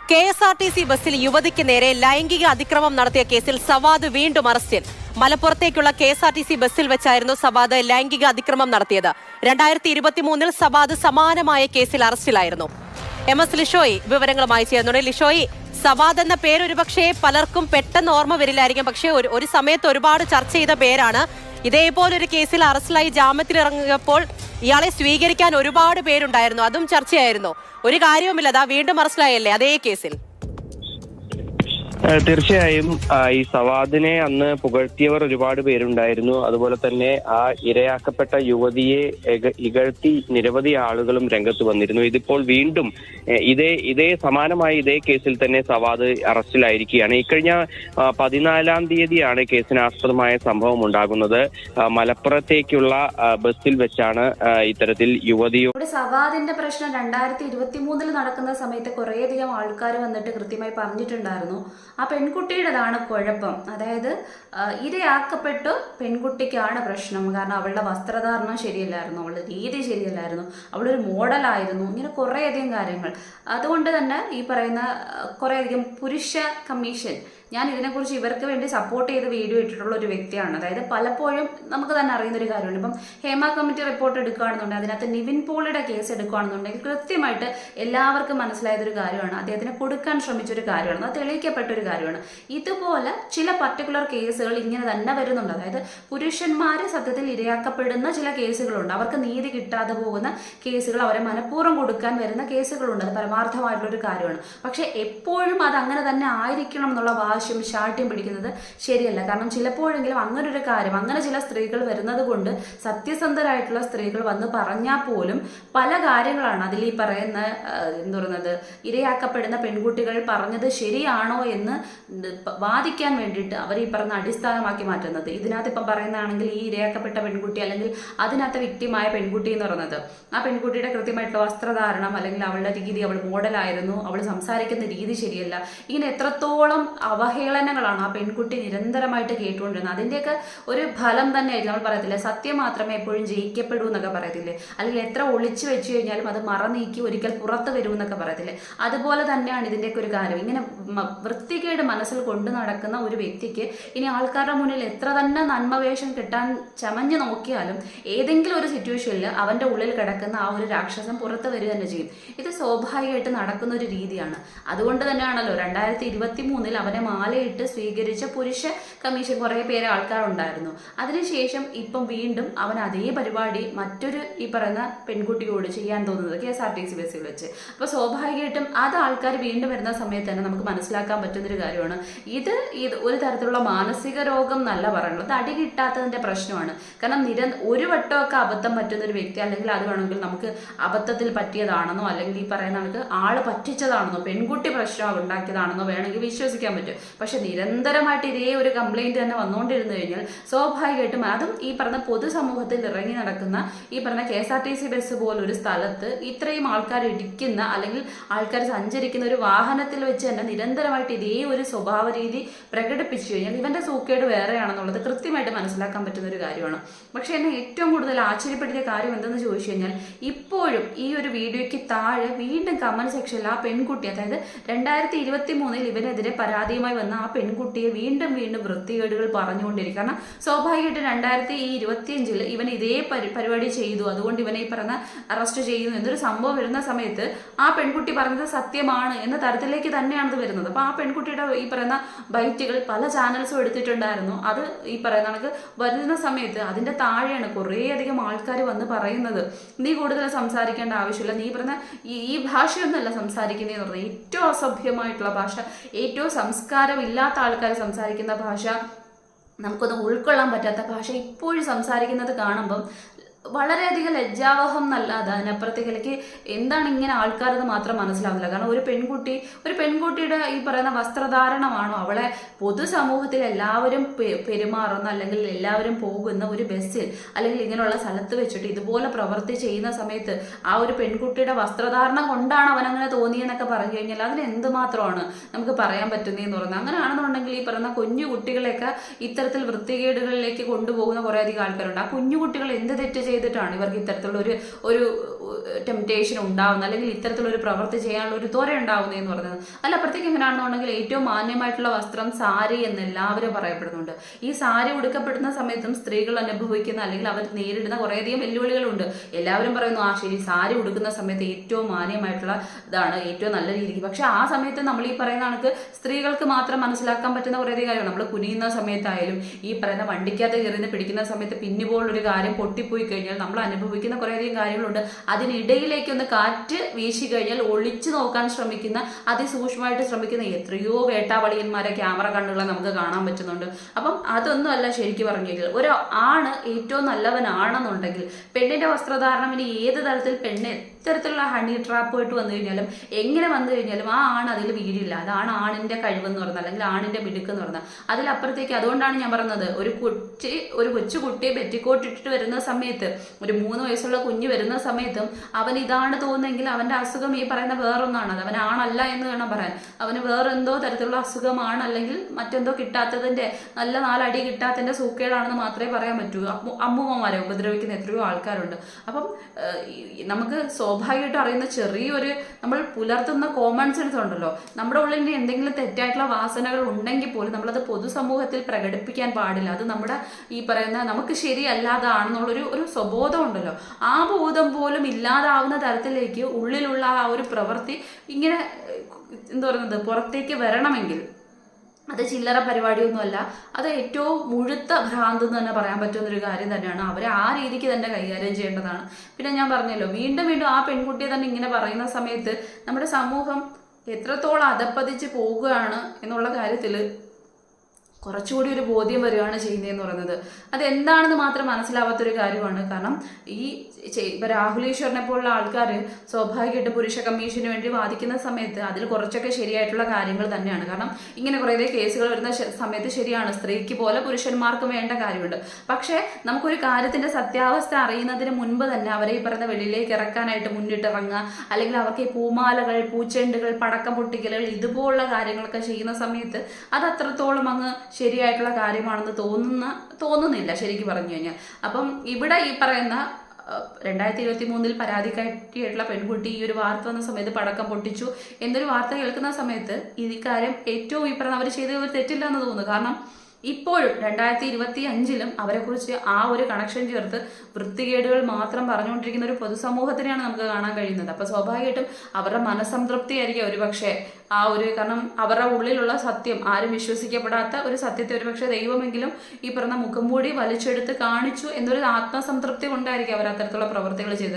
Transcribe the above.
KSRTC ബസ്സിൽ യുവതിക്ക് നേരെ ലൈംഗിക അതിക്രമം നടത്തിയ കേസിൽ സവാദ് വീണ്ടും അറസ്റ്റിൽ. മലപ്പുറത്തേക്കുള്ള KSRTC ബസ്സിൽ വെച്ചായിരുന്നു സവാദ് ലൈംഗിക അതിക്രമം നടത്തിയത്. 2023 സവാദ് സമാനമായ കേസിൽ അറസ്റ്റിലായിരുന്നു. MS ലിഷോയി വിവരങ്ങളുമായി ചേർന്നുണ്ട്. ലിഷോയി, സവാദ് എന്ന പേര് ഒരുപക്ഷെ പലർക്കും പെട്ടെന്ന് ഓർമ്മ വരില്ലായിരിക്കും, പക്ഷേ ഒരു സമയത്ത് ഒരുപാട് ചർച്ച ചെയ്ത പേരാണ്. ഇതേപോലൊരു കേസിൽ അറസ്റ്റിലായി ജാമ്യത്തിലിറങ്ങിയപ്പോൾ ഇയാളെ സ്വീകരിക്കാൻ ഒരുപാട് പേരുണ്ടായിരുന്നു, അതും ചർച്ചയായിരുന്നു. ഒരു കാര്യവുമില്ല, അതാ വീണ്ടും അറസ്റ്റിലായല്ലേ അതേ കേസിൽ. തീർച്ചയായും ഈ സവാദിനെ അന്ന് പുകഴ്ത്തിയവർ ഒരുപാട് പേരുണ്ടായിരുന്നു. അതുപോലെ തന്നെ ആ ഇരയാക്കപ്പെട്ട യുവതിയെ ഇകഴ്ത്തി നിരവധി ആളുകളും രംഗത്ത് വന്നിരുന്നു. ഇതിപ്പോൾ വീണ്ടും ഇതേ സമാനമായ ഇതേ കേസിൽ തന്നെ സവാദ് അറസ്റ്റിലായിരിക്കുകയാണ്. ഇക്കഴിഞ്ഞ 14-ാം തീയതിയാണ് കേസിനാസ്പദമായ സംഭവം ഉണ്ടാകുന്നത്. മലപ്പുറത്തേക്കുള്ള ബസ്സിൽ വെച്ചാണ് ഇത്തരത്തിൽ യുവതിയോട് സവാദിന്റെ പ്രശ്നം 2023 നടക്കുന്ന സമയത്ത് കുറേയധികം ആൾക്കാർ വന്നിട്ട് കൃത്യമായി പറഞ്ഞിട്ടുണ്ടായിരുന്നു. ആ പെൺകുട്ടിയുടേതാണ് കുഴപ്പം, അതായത് ഇരയാക്കപ്പെട്ടു പെൺകുട്ടിക്കാണ് പ്രശ്നം. കാരണം അവളുടെ വസ്ത്രധാരണം ശരിയല്ലായിരുന്നു, അവളുടെ രീതി ശരിയല്ലായിരുന്നു, അവളൊരു മോഡലായിരുന്നു, ഇങ്ങനെ കുറേയധികം കാര്യങ്ങൾ. അതുകൊണ്ട് തന്നെ ഈ പറയുന്ന കുറേയധികം പുരുഷ കമ്മീഷൻ, ഞാൻ ഇതിനെക്കുറിച്ച് ഇവർക്ക് വേണ്ടി സപ്പോർട്ട് ചെയ്ത് വീഡിയോ ഇട്ടിട്ടുള്ള ഒരു വ്യക്തിയാണ്. അതായത് പലപ്പോഴും നമുക്ക് തന്നെ അറിയുന്നൊരു കാര്യമാണ്. ഇപ്പം ഹേമ കമ്മിറ്റി റിപ്പോർട്ട് എടുക്കുകയാണെന്നുണ്ടെങ്കിൽ അതിനകത്ത് നിവിൻ പോളിയുടെ കേസ് എടുക്കുകയാണെന്നുണ്ടെങ്കിൽ കൃത്യമായിട്ട് എല്ലാവർക്കും മനസ്സിലായതൊരു കാര്യമാണ്, അദ്ദേഹത്തിന് കൊടുക്കാൻ ശ്രമിച്ചൊരു കാര്യമാണ്, അത് തെളിയിക്കപ്പെട്ട ഒരു കാര്യമാണ്. ഇതുപോലെ ചില പർട്ടിക്കുലർ കേസുകൾ ഇങ്ങനെ തന്നെ വരുന്നുണ്ട്. അതായത് പുരുഷന്മാർ സത്യത്തിൽ ഇരയാക്കപ്പെടുന്ന ചില കേസുകളുണ്ട്, അവർക്ക് നീതി കിട്ടാതെ പോകുന്ന കേസുകൾ, അവരെ മനഃപൂർവ്വം കൊടുക്കാൻ വരുന്ന കേസുകളുണ്ട്. അത് പരമാർത്ഥമായിട്ടുള്ളൊരു കാര്യമാണ്. പക്ഷെ എപ്പോഴും അത് അങ്ങനെ തന്നെ ആയിരിക്കണം എന്നുള്ള ശാഠ്യം പിടിക്കുന്നത് ശരിയല്ല. കാരണം ചിലപ്പോഴെങ്കിലും അങ്ങനൊരു കാര്യം, അങ്ങനെ ചില സ്ത്രീകൾ വരുന്നത് കൊണ്ട് സത്യസന്ധരായിട്ടുള്ള സ്ത്രീകൾ വന്ന് പറഞ്ഞാൽ പോലും പല കാര്യങ്ങളാണ് അതിൽ ഈ പറയുന്ന ഇരയാക്കപ്പെടുന്ന പെൺകുട്ടികൾ പറഞ്ഞത് ശരിയാണോ എന്ന് വാദിക്കാൻ വേണ്ടിയിട്ട് അവർ ഈ പറഞ്ഞ അടിസ്ഥാനമാക്കി മാറ്റുന്നത്. ഇതിനകത്ത് ഇപ്പം പറയുന്നതാണെങ്കിൽ ഈ ഇരയാക്കപ്പെട്ട പെൺകുട്ടി അല്ലെങ്കിൽ അതിനകത്ത് വിക്ടിമായ പെൺകുട്ടി എന്ന് പറയുന്നത് ആ പെൺകുട്ടിയുടെ കൃത്യമായിട്ടുള്ള വസ്ത്രധാരണം അല്ലെങ്കിൽ അവളുടെ രീതി, അവൾ മോഡലായിരുന്നു, അവൾ സംസാരിക്കുന്ന രീതി ശരിയല്ല, ഇങ്ങനെ എത്രത്തോളം അവഹേളനങ്ങളാണ് ആ പെൺകുട്ടി നിരന്തരമായിട്ട് കേട്ടുകൊണ്ടിരുന്നത്. അതിൻ്റെയൊക്കെ ഒരു ഫലം തന്നെയായിരിക്കും. നമ്മൾ പറയത്തില്ലേ, സത്യം മാത്രമേ എപ്പോഴും ജയിക്കപ്പെടൂ എന്നൊക്കെ പറയത്തില്ലേ, അല്ലെങ്കിൽ എത്ര ഒളിച്ചു വെച്ചു കഴിഞ്ഞാലും അത് മറനീക്കി ഒരിക്കൽ പുറത്ത് വരൂ എന്നൊക്കെ പറയത്തില്ലേ, അതുപോലെ തന്നെയാണ് ഇതിൻ്റെയൊക്കെ ഒരു കാര്യം. ഇങ്ങനെ വൃത്തികേട് മനസ്സിൽ കൊണ്ടു നടക്കുന്ന ഒരു വ്യക്തിക്ക് ഇനി ആൾക്കാരുടെ മുന്നിൽ എത്ര തന്നെ നന്മവേഷം കിട്ടാൻ ചമഞ്ഞു നോക്കിയാലും ഏതെങ്കിലും ഒരു സിറ്റുവേഷനിൽ അവൻ്റെ ഉള്ളിൽ കിടക്കുന്ന ആ ഒരു രാക്ഷസം പുറത്ത് വരിക തന്നെ ചെയ്യും. ഇത് സ്വാഭാവികമായിട്ട് നടക്കുന്ന ഒരു രീതിയാണ്. അതുകൊണ്ട് തന്നെയാണല്ലോ 2023 അവനെ മാലയിട്ട് സ്വീകരിച്ച പുരുഷ കമ്മീഷൻ കുറേ പേര് ആൾക്കാരുണ്ടായിരുന്നു. അതിനുശേഷം ഇപ്പം വീണ്ടും അവൻ അതേ പരിപാടി മറ്റൊരു ഈ പറയുന്ന പെൺകുട്ടിയോട് ചെയ്യാൻ തോന്നുന്നത് KSRTC ബസ്സിൽ വെച്ച്. അപ്പോൾ സ്വാഭാവികമായിട്ടും അത് ആൾക്കാർ വീണ്ടും വരുന്ന സമയത്ത് തന്നെ നമുക്ക് മനസ്സിലാക്കാൻ പറ്റുന്നൊരു കാര്യമാണ്, ഇത് ഒരു തരത്തിലുള്ള മാനസിക രോഗം എന്നല്ല പറയുന്നത്, അത് അടി കിട്ടാത്തതിന്റെ പ്രശ്നമാണ്. കാരണം ഒരു വട്ടമൊക്കെ അബദ്ധം പറ്റുന്ന ഒരു വ്യക്തി, അല്ലെങ്കിൽ അത് വേണമെങ്കിൽ നമുക്ക് അബദ്ധത്തിൽ പറ്റിയതാണെന്നോ അല്ലെങ്കിൽ ഈ പറയുന്ന നമുക്ക് ആള് പറ്റിച്ചതാണെന്നോ പെൺകുട്ടി പ്രശ്നം ഉണ്ടാക്കിയതാണെന്നോ വേണമെങ്കിൽ വിശ്വസിക്കാൻ പറ്റും. പക്ഷെ നിരന്തരമായിട്ട് ഇതേ ഒരു കംപ്ലൈന്റ് തന്നെ വന്നുകൊണ്ടിരുന്നു കഴിഞ്ഞാൽ സ്വാഭാവികമായിട്ടും അതും ഈ പറഞ്ഞ പൊതുസമൂഹത്തിൽ ഇറങ്ങി നടക്കുന്ന ഈ പറഞ്ഞ KSRTC ബസ് പോലൊരു സ്ഥലത്ത് ഇത്രയും ആൾക്കാർ ഇടിക്കുന്ന അല്ലെങ്കിൽ ആൾക്കാർ സഞ്ചരിക്കുന്ന ഒരു വാഹനത്തിൽ വെച്ച് തന്നെ നിരന്തരമായിട്ട് ഇതേ ഒരു സ്വഭാവ രീതി പ്രകടിപ്പിച്ചു കഴിഞ്ഞാൽ ഇവന്റെ സൂക്കേട് വേറെയാണെന്നുള്ളത് കൃത്യമായിട്ട് മനസ്സിലാക്കാൻ പറ്റുന്ന ഒരു കാര്യമാണ്. പക്ഷെ എന്നെ ഏറ്റവും കൂടുതൽ ആശ്ചര്യപ്പെടുത്തിയ കാര്യം എന്തെന്ന് ചോദിച്ചു കഴിഞ്ഞാൽ ഇപ്പോഴും ഈ ഒരു വീഡിയോയ്ക്ക് താഴെ വീണ്ടും കമന്റ് സെക്ഷനിൽ ആ പെൺകുട്ടി, അതായത് 2023 ഇവനെതിരെ പരാതിയുമായി വന്ന ആ പെൺകുട്ടിയെ വീണ്ടും വൃത്തികേടുകൾ പറഞ്ഞുകൊണ്ടിരിക്കും. കാരണം സ്വാഭാവികമായിട്ട് 2025 ഇവൻ ഇതേ പരിപാടി ചെയ്തു, അതുകൊണ്ട് ഇവനെ ഈ പറഞ്ഞ അറസ്റ്റ് ചെയ്യുന്നു എന്നൊരു സംഭവം വരുന്ന സമയത്ത് ആ പെൺകുട്ടി പറഞ്ഞത് സത്യമാണ് എന്ന തരത്തിലേക്ക് തന്നെയാണ് ഇത് വരുന്നത്. അപ്പൊ ആ പെൺകുട്ടിയുടെ ഈ പറയുന്ന ബൈറ്റുകൾ പല ചാനൽസും എടുത്തിട്ടുണ്ടായിരുന്നു. അത് ഈ പറയുന്ന കണക്ക് വരുന്ന സമയത്ത് അതിന്റെ താഴെയാണ് കുറേയധികം ആൾക്കാർ വന്ന് പറയുന്നത്, നീ കൂടുതൽ സംസാരിക്കേണ്ട ആവശ്യമില്ല, നീ പറഞ്ഞ ഈ ഭാഷയൊന്നുമല്ല സംസാരിക്കുന്നതെന്ന് പറഞ്ഞാൽ ഏറ്റവും അസഭ്യമായിട്ടുള്ള ഭാഷ, ഏറ്റവും സംസ്കാരമില്ലാത്ത ആൾക്കാർ സംസാരിക്കുന്ന ഭാഷ, നമുക്കൊന്നും ഉൾക്കൊള്ളാൻ പറ്റാത്ത ഭാഷ ഇപ്പോഴും സംസാരിക്കുന്നത് കാണുമ്പം വളരെയധികം ലജ്ജാവഹം എന്നല്ലാതെ അതിനപ്പുറത്തേക്ക് എന്താണ് ഇങ്ങനെ ആൾക്കാരത് മാത്രം മനസ്സിലാവുന്നില്ല. കാരണം ഒരു പെൺകുട്ടിയുടെ ഈ പറയുന്ന വസ്ത്രധാരണമാണോ അവളെ പൊതുസമൂഹത്തിൽ എല്ലാവരും പെരുമാറുന്ന അല്ലെങ്കിൽ എല്ലാവരും പോകുന്ന ഒരു ബസ്സിൽ അല്ലെങ്കിൽ ഇങ്ങനെയുള്ള സ്ഥലത്ത് വെച്ചിട്ട് ഇതുപോലെ പ്രവൃത്തി ചെയ്യുന്ന സമയത്ത് ആ ഒരു പെൺകുട്ടിയുടെ വസ്ത്രധാരണം കൊണ്ടാണ് അവനങ്ങനെ തോന്നിയെന്നൊക്കെ പറഞ്ഞു കഴിഞ്ഞാൽ അതിന് എന്തുമാത്രമാണ് നമുക്ക് പറയാൻ പറ്റുന്നതെന്ന് പറയുന്നത്. അങ്ങനെയാണെന്നുണ്ടെങ്കിൽ ഈ പറയുന്ന കുഞ്ഞു കുട്ടികളെയൊക്കെ ഇത്തരത്തിൽ വൃത്തികേടുകളിലേക്ക് കൊണ്ടുപോകുന്ന കുറേയധികം ആൾക്കാരുണ്ട്. ആ കുഞ്ഞു കുട്ടികൾ എന്ത് തെറ്റ് ചെയ്തിട്ടാണ് ഇവർക്ക് ഇത്തരത്തിലുള്ള ഒരു ടെംപ്റ്റേഷൻ ഉണ്ടാവുന്നത്, അല്ലെങ്കിൽ ഇത്തരത്തിലൊരു പ്രവൃത്തി ചെയ്യാനുള്ള ഒരു ത്വര ഉണ്ടാവുന്നതെന്ന് പറയുന്നത്. അപ്പുറത്തേക്ക് എങ്ങനെയാണെന്നുണ്ടെങ്കിൽ ഏറ്റവും മാന്യമായിട്ടുള്ള വസ്ത്രം സാരി എന്ന് എല്ലാവരും പറയപ്പെടുന്നുണ്ട്. ഈ സാരി ഉടുക്കപ്പെടുന്ന സമയത്തും സ്ത്രീകൾ അനുഭവിക്കുന്ന അല്ലെങ്കിൽ അവർ നേരിടുന്ന കുറേയധികം വെല്ലുവിളികളുണ്ട്. എല്ലാവരും പറയുന്നു ആ ശരി, സാരി ഉടുക്കുന്ന സമയത്ത് ഏറ്റവും മാന്യമായിട്ടുള്ള ഇതാണ്, ഏറ്റവും നല്ല രീതിക്ക്. പക്ഷെ ആ സമയത്ത് നമ്മൾ ഈ പറയുന്ന കണക്ക് സ്ത്രീകൾക്ക് മാത്രം മനസ്സിലാക്കാൻ പറ്റുന്ന കുറേയധികം കാര്യമാണ്. നമ്മൾ കുനിയുന്ന സമയത്തായാലും ഈ പറയുന്ന വണ്ടിക്കകത്ത് കയറി പിടിക്കുന്ന സമയത്ത് പിന്നുപോലൊരു കാര്യം പൊട്ടിപ്പോയി കഴിഞ്ഞാൽ നമ്മൾ അനുഭവിക്കുന്ന കുറേയധികം കാര്യങ്ങളുണ്ട്. അതിനിടയിലേക്ക് ഒന്ന് കാറ്റ് വീശി കഴിഞ്ഞാൽ ഒളിച്ചു നോക്കാൻ ശ്രമിക്കുന്ന, അതിസൂക്ഷ്മമായിട്ട് ശ്രമിക്കുന്ന എത്രയോ വേട്ടാവളിയന്മാരെ ക്യാമറ കണ്ണുകളെ നമുക്ക് കാണാൻ പറ്റുന്നുണ്ട്. അപ്പം അതൊന്നും അല്ല ശരിക്കും പറഞ്ഞു കഴിഞ്ഞാൽ. ഒരു ആണ് ഏറ്റവും നല്ലവനാണെന്നുണ്ടെങ്കിൽ പെണ്ണിന്റെ വസ്ത്രധാരണം ഇനി ഏത് തരത്തിൽ പെണ്ണ് ഇത്തരത്തിലുള്ള ഹണി ട്രാപ്പായിട്ട് വന്നു കഴിഞ്ഞാലും എങ്ങനെ വന്നു കഴിഞ്ഞാലും ആ ആണ് അതിൽ വീടില്ല. അതാണ് ആണിന്റെ കഴിവെന്ന് പറഞ്ഞാൽ, അല്ലെങ്കിൽ ആണിന്റെ മിടുക്കെന്ന് പറഞ്ഞാൽ. അതിലപ്പുറത്തേക്ക് അതുകൊണ്ടാണ് ഞാൻ പറയുന്നത്, ഒരു കൊച്ചുകുട്ടിയെ പെറ്റിക്കോട്ട് ഇട്ടിട്ട് വരുന്ന സമയത്ത്, ഒരു 3 വയസ്സുള്ള കുഞ്ഞ് വരുന്ന സമയത്തും അവൻ ഇതാണ് തോന്നുന്നെങ്കിൽ അവന്റെ അസുഖം ഈ പറയുന്ന വേറൊന്നാണ്. അത് അവനാണല്ല എന്ന് വേണം പറയാൻ. അവന് വേറെന്തോ തരത്തിലുള്ള അസുഖമാണ്, അല്ലെങ്കിൽ മറ്റെന്തോ കിട്ടാത്തതിന്റെ, നല്ല 4 അടി കിട്ടാത്തതിന്റെ സൂക്കേടാണെന്ന് മാത്രമേ പറയാൻ പറ്റൂ. അമ്മൂമ്മമാരെ ഉപദ്രവിക്കുന്ന എത്രയോ ആൾക്കാരുണ്ട്. അപ്പം നമുക്ക് സ്വാഭാവികമായിട്ടും അറിയുന്ന ചെറിയൊരു നമ്മൾ പുലർത്തുന്ന കോമൺ സെൻസ് ഉണ്ടല്ലോ, നമ്മുടെ ഉള്ളിൽ എന്തെങ്കിലും തെറ്റായിട്ടുള്ള വാസനകൾ ഉണ്ടെങ്കിൽ പോലും നമ്മളത് പൊതുസമൂഹത്തിൽ പ്രകടിപ്പിക്കാൻ പാടില്ല. അത് നമ്മുടെ ഈ പറയുന്ന നമുക്ക് ശരിയല്ലാതാണെന്നുള്ളൊരു സ്വബോധം ഉണ്ടല്ലോ, ആ ബോധം പോലും ഇല്ലാതാവുന്ന തരത്തിലേക്ക് ഉള്ളിലുള്ള ആ ഒരു പ്രവൃത്തി ഇങ്ങനെ എന്താ പറയുന്നത് പുറത്തേക്ക് വരണമെങ്കിൽ അത് ചില്ലറ പരിപാടിയൊന്നുമല്ല. അത് ഏറ്റവും മുഴുത്ത ഭ്രാന്ത് എന്ന് തന്നെ പറയാൻ പറ്റുന്നൊരു കാര്യം തന്നെയാണ്. അവരെ ആ രീതിക്ക് തന്നെ കൈകാര്യം ചെയ്യേണ്ടതാണ്. പിന്നെ ഞാൻ പറഞ്ഞല്ലോ, വീണ്ടും വീണ്ടും ആ പെൺകുട്ടിയെ തന്നെ ഇങ്ങനെ പറയുന്ന സമയത്ത് നമ്മുടെ സമൂഹം എത്രത്തോളം അധപ്പതിച്ച് പോവുകയാണ് എന്നുള്ള കാര്യത്തിൽ കുറച്ചുകൂടി ഒരു ബോധ്യം വരികയാണ് ചെയ്യുന്നതെന്ന് പറയുന്നത്. അതെന്താണെന്ന് മാത്രം മനസ്സിലാവാത്തൊരു കാര്യമാണ്. കാരണം ഈ രാഹുൽ ഈശ്വറിനെ പോലുള്ള ആൾക്കാർ സ്വാഭാവികമായിട്ട് പുരുഷ കമ്മീഷന് വേണ്ടി വാദിക്കുന്ന സമയത്ത് അതിൽ കുറച്ചൊക്കെ ശരിയായിട്ടുള്ള കാര്യങ്ങൾ തന്നെയാണ്. കാരണം ഇങ്ങനെ കുറേ കേസുകൾ വരുന്ന സമയത്ത് ശരിയാണ്, സ്ത്രീക്ക് പോലെ പുരുഷന്മാർക്കും വേണ്ട കാര്യമുണ്ട്. പക്ഷേ നമുക്കൊരു കാര്യത്തിന്റെ സത്യാവസ്ഥ അറിയുന്നതിന് മുൻപ് തന്നെ അവരെ ഈ പറയുന്ന വെളിയിലേക്ക് ഇറക്കാനായിട്ട് മുന്നിട്ടിറങ്ങുക, അല്ലെങ്കിൽ അവർക്ക് ഈ പൂമാലകൾ, പൂച്ചെണ്ടുകൾ, പടക്കം പൊട്ടിക്കലുകൾ ഇതുപോലുള്ള കാര്യങ്ങളൊക്കെ ചെയ്യുന്ന സമയത്ത് അത് അത്രത്തോളം അങ്ങ് ശരിയായിട്ടുള്ള കാര്യമാണെന്ന് തോന്നുന്നില്ല ശരിക്കും പറഞ്ഞു കഴിഞ്ഞാൽ. അപ്പം ഇവിടെ ഈ പറയുന്ന 2023 പരാതിക്കാരിയായിട്ടുള്ള പെൺകുട്ടി ഈ ഒരു വാർത്ത വന്ന സമയത്ത് പടക്കം പൊട്ടിച്ചു എന്നൊരു വാർത്ത കേൾക്കുന്ന സമയത്ത് ഈ കാര്യം ഏറ്റവും ഈ പറഞ്ഞ അവർ ചെയ്തത് ഒരു തെറ്റില്ല എന്ന് തോന്നുന്നു. കാരണം ഇപ്പോഴും 2025 അവരെക്കുറിച്ച് ആ ഒരു കണക്ഷൻ ചേർത്ത് വൃത്തികേടുകൾ മാത്രം പറഞ്ഞുകൊണ്ടിരിക്കുന്ന ഒരു പൊതുസമൂഹത്തിനെയാണ് നമുക്ക് കാണാൻ കഴിയുന്നത്. അപ്പോൾ സ്വാഭാവികമായിട്ടും അവരുടെ മനസ്സംതൃപ്തി ആയിരിക്കും ഒരുപക്ഷെ ആ ഒരു, കാരണം അവരുടെ ഉള്ളിലുള്ള സത്യം, ആരും വിശ്വസിക്കപ്പെടാത്ത ഒരു സത്യത്തെ ഒരുപക്ഷെ ദൈവമെങ്കിലും ഈ പറഞ്ഞ മുഖംമൂടി വലിച്ചെടുത്ത് കാണിച്ചു എന്നൊരു ആത്മസംതൃപ്തി കൊണ്ടായിരിക്കും അവർ അത്തരത്തിലുള്ള പ്രവർത്തികൾ ചെയ്തത്.